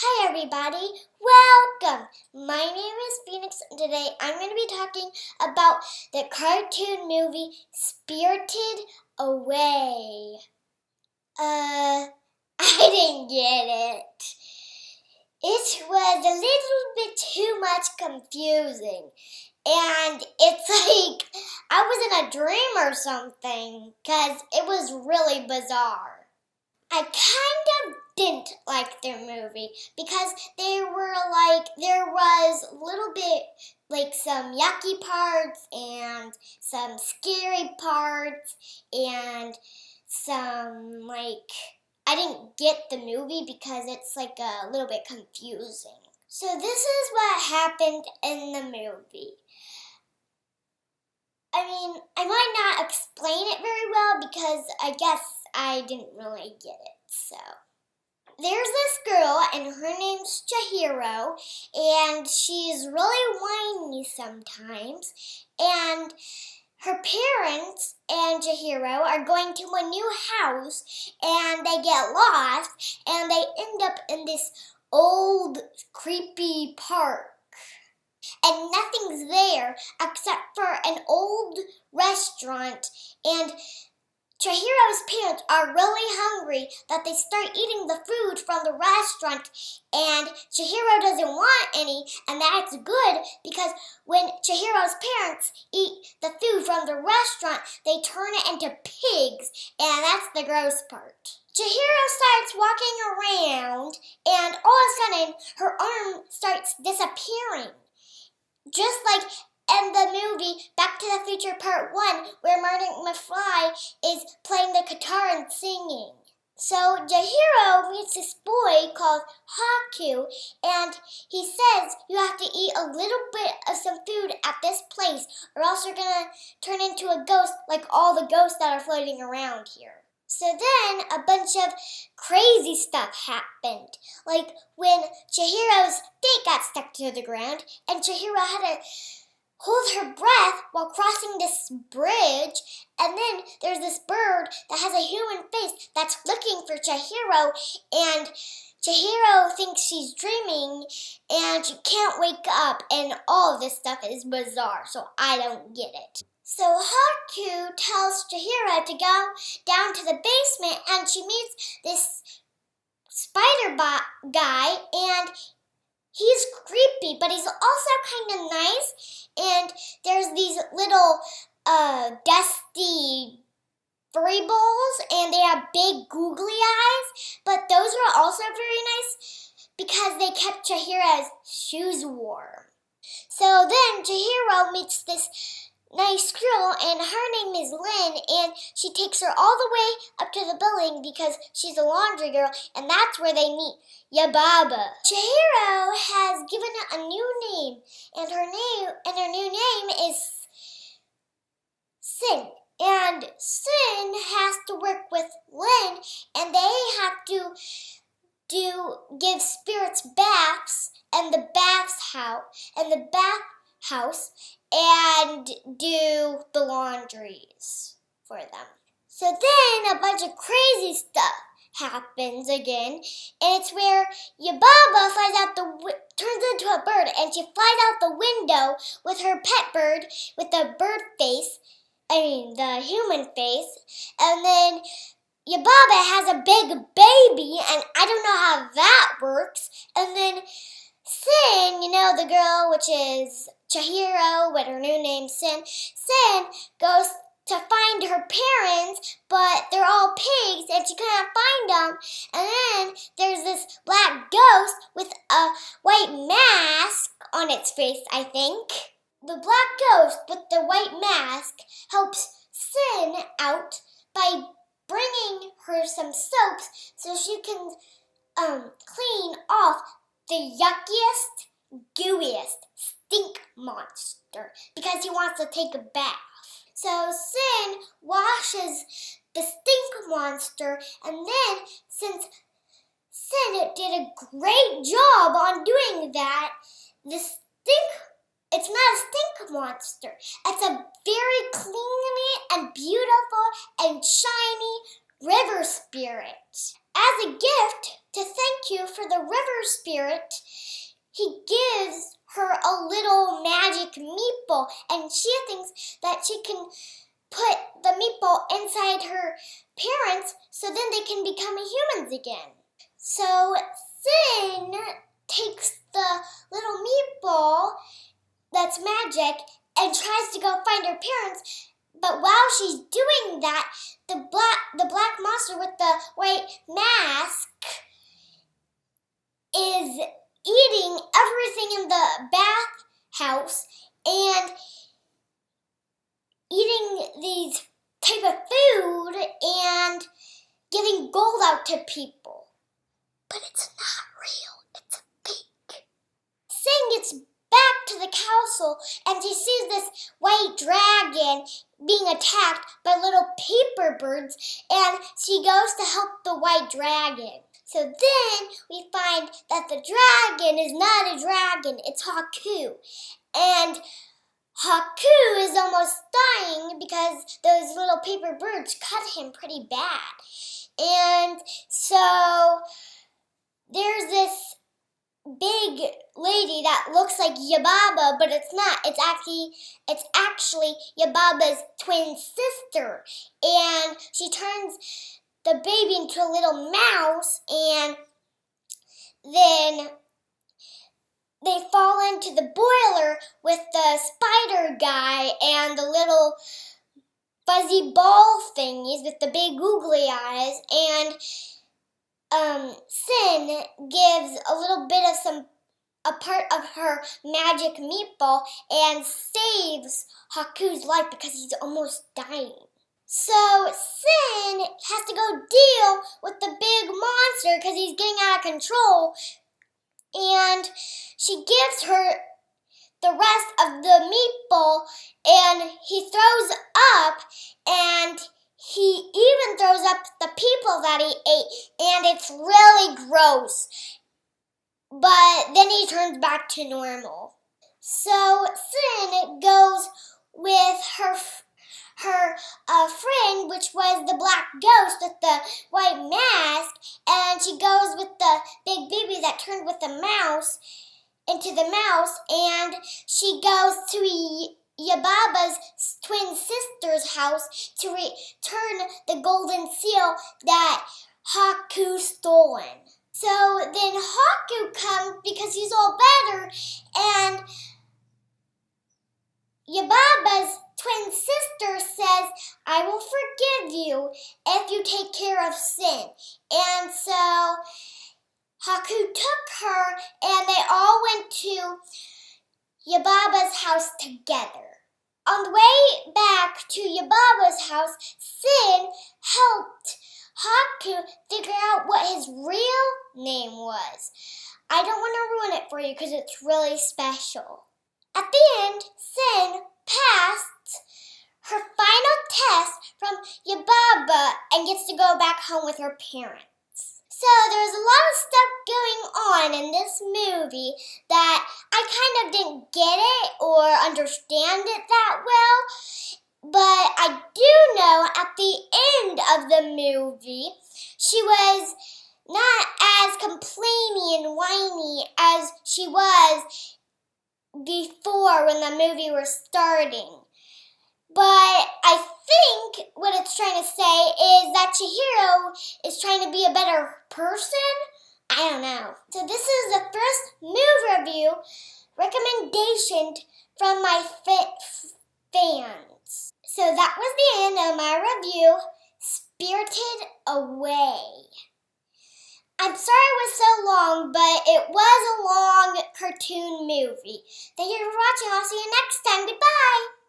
Hi everybody, welcome! My name is Phoenix and today I'm going to be talking about the cartoon movie Spirited Away. I didn't get it. It was a little bit too much confusing. And it's like I was in a dream or something because it was really bizarre. I kind of didn't like the movie because there was a little bit like some yucky parts and some scary parts and some I didn't get the movie because it's like a little bit confusing. So this is what happened in the movie. I mean, I might not explain it very well because I guess I didn't really get it, so. There's this girl, and her name's Chihiro, and she's really whiny sometimes, and her parents and Chihiro are going to a new house, and they get lost, and they end up in this old, creepy park. And nothing's there except for an old restaurant, and Chihiro's parents are really hungry that they start eating the food from the restaurant, and Chihiro doesn't want any, and that's good because when Chihiro's parents eat the food from the restaurant, they turn it into pigs, and that's the gross part. Chihiro starts walking around, and all of a sudden, her arm starts disappearing. Just like in the movie Back to the Future Part 1, where Marty McFly is playing the guitar and singing. So Chihiro meets this boy called Haku, and he says you have to eat a little bit of some food at this place, or else you're gonna turn into a ghost like all the ghosts that are floating around here. So then a bunch of crazy stuff happened, like when Chihiro's feet got stuck to the ground and Chihiro had to hold her breath while crossing this bridge, and then there's this bird that has a human face that's looking for Chihiro, and Chihiro thinks she's dreaming and she can't wake up, and all of this stuff is bizarre, so I don't get it. So Haku tells Chihiro to go down to the basement, and she meets this spider guy, and he's creepy, but he's also kind of nice, and there's these little dusty furry balls, and they have big googly eyes, but those were also very nice because they kept Chihiro's shoes warm. So then Chihiro meets this nice girl, and her name is Lynn, and she takes her all the way up to the building because she's a laundry girl, and that's where they meet Yababa. Chihiro has given it a new name, and her new name is Sin. And Sin has to work with Lynn, and they have to give spirits baths and the bathhouse and do the laundries for them. So then a bunch of crazy stuff happens again, and it's where Yababa turns into a bird, and she flies out the window with her pet bird with the human face, and then Yababa has a big baby, and I don't know how that works, and then Sin, the girl, which is Chihiro, with her new name Sin goes to find her parents, but they're all pigs, and she can't find them. And then there's this black ghost with a white mask on its face, I think. The black ghost with the white mask helps Sin out by bringing her some soaps so she can clean off the yuckiest, gooeyest stink monster because he wants to take a bath. So Sin washes the stink monster, and then since Sin did a great job on doing that, it's not a stink monster. It's a very cleanly and beautiful and shiny river spirit. as a gift to thank you for the river spirit, he gives her a little magic meatball, and she thinks that she can put the meatball inside her parents so then they can become humans again. So Sin takes the little meatball that's magic and tries to go find her parents, but while she's doing that, the black monster with the white mask is eating everything in the bathhouse and eating these type of food and giving gold out to people. But it's not real, it's fake. Sin gets back to the castle and she sees this white dragon being attacked by little paper birds, and she goes to help the white dragon. So then we find that the dragon is not a dragon, it's Haku. And Haku is almost dying because those little paper birds cut him pretty bad. And so there's this big lady that looks like Yababa, but it's not. It's actually Yababa's twin sister. And she turns the baby into a little mouse, and then they fall into the boiler with the spider guy and the little fuzzy ball thingies with the big googly eyes, and Sin gives a little bit of a part of her magic meatball and saves Haku's life because he's almost dying. So Sin has to go deal with the big monster because he's getting out of control, and she gives her the rest of the meatball, and he throws up, and he even throws up the people that he ate, and it's really gross. But then he turns back to normal. So Sin goes with her friend, which was the black ghost with the white mask, and she goes with the big baby that turned with the mouse into the mouse, and she goes to Yababa's twin sister's house to return the golden seal that Haku stolen. So then Haku comes because he's all better, and Yababa's twin sister says, I will forgive you if you take care of Sin. And so Haku took her, and they all went to Yababa's house together. On the way back to Yababa's house, Sin helped Haku figure out what his real name was. I don't want to ruin it for you because it's really special. At the end, Sin passed her final test from Yababa and gets to go back home with her parents. So there's a lot of stuff going on in this movie that I kind of didn't get it or understand it that well. But I do know at the end of the movie, she was not as complainy and whiny as she was before when the movie was starting. But I think what it's trying to say is that Chihiro is trying to be a better person? I don't know. So this is the first movie review recommendation from my fans. So that was the end of my review, Spirited Away. I'm sorry it was so long, but it was a long cartoon movie. Thank you for watching. I'll see you next time. Goodbye.